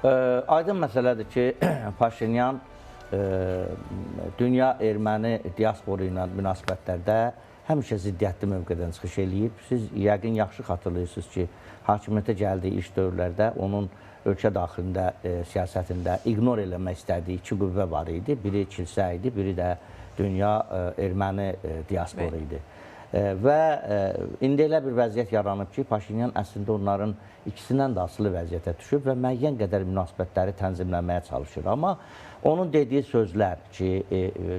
Aydın məsələdir ki, Paşinyan dünya erməni diasporu ilə münasibətlərdə həmişə ziddiyyətli mövqedən çıxış eləyib. Siz yəqin yaxşı xatırlayırsınız ki, hakimiyyətə gəldiyi ilk dövrlərdə onun ölkə daxilində, siyasətində ignor eləmək istədiyi iki qüvvə var idi. Biri kilsə idi, biri də dünya erməni diasporu idi. Və indi elə bir vəziyyət yaranıb ki, Paşinyan əslində onların ikisindən də asılı vəziyyətə düşüb və müəyyən qədər münasibətləri tənzimləməyə çalışır. Amma onun dediyi sözlər ki,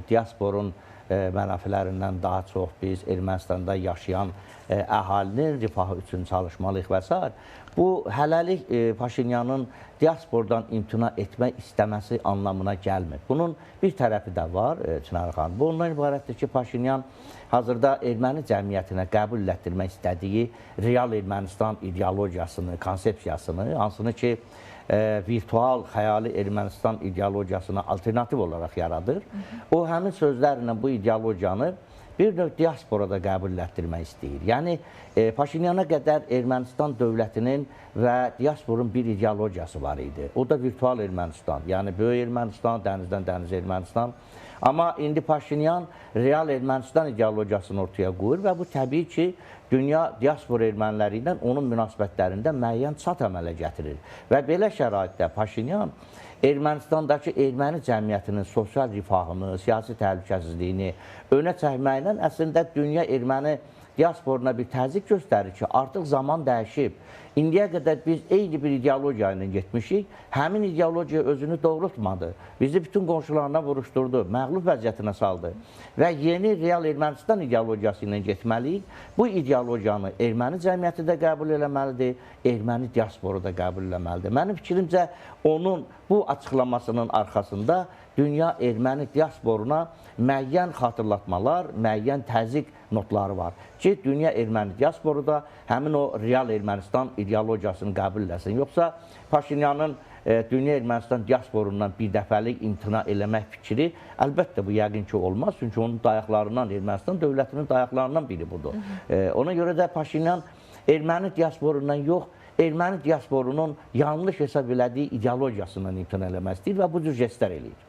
diasporun mənafelərindən daha çox biz Ermənistanda yaşayan əhalinin rifahı üçün çalışmalıyıq və s. Bu, hələlik Paşinyanın diaspordan imtina etmək istəməsi anlamına gəlmir. Bunun bir tərəfi də var, Çinar xanım. Bu, ondan ibarətdir ki, Paşinyan hazırda erməni cəmiyyətinə qəbul etdirmək istədiyi real Ermənistan ideologiyasını, konsepsiyasını, hansını ki, virtual, xəyali Ermənistan ideologiyasına alternativ olaraq yaradır. O, həmin sözlərlə bu ideologiyanı bir növ diasporada qəbul etdirmək istəyir. Yəni, Paşinyana qədər Ermənistan dövlətinin və diasporun bir ideologiyası var idi. O da virtual Ermənistan, yəni böyük Ermənistan, dənizdən dəniz Ermənistan. Amma indi Paşinyan real Ermənistan ideologiyasını ortaya qoyur və bu təbii ki, dünya diaspora erməniləri ilə onun münasibətlərində müəyyən çat əmələ gətirir. Və belə şəraitdə Paşinyan Ermənistandakı erməni cəmiyyətinin sosial rifahını, siyasi təhlükəsizliyini önə çəkməklə əslində dünya erməni diasporuna bir təzyiq göstərir ki, artıq zaman dəyişib. İndiyə qədər biz eyni bir ideologiya ilə getmişik, həmin ideologiya özünü doğrultmadı. Bizi bütün qonşularına vuruşdurdu, məğlub vəziyyətinə saldı və yeni real Ermənistan ideologiyası ilə getməliyik. Bu ideologiyanı erməni cəmiyyəti də qəbul eləməlidir, erməni diasporu da qəbul eləməlidir. Mənim fikrimcə onun bu açıqlamasının arxasında dünya erməni diasporuna müəyyən xatırlatmalar, müəyyən təzyiq notları var ki, dünya erməni diasporu da həmin o real Ermənistan ideologiyasını qəbul eləsin. Yoxsa Paşinyanın dünya Ermənistan diasporundan bir dəfəlik imtina eləmək fikri əlbəttə bu yəqin ki olmaz. Çünki onun dayaqlarından, Ermənistan dövlətinin dayaqlarından biri budur. Ona görə də Paşinyan erməni diasporundan yox, erməni diasporunun yanlış hesab elədiyi ideologiyasından imtina eləmək istəyir və bu cür jestlər eləyir.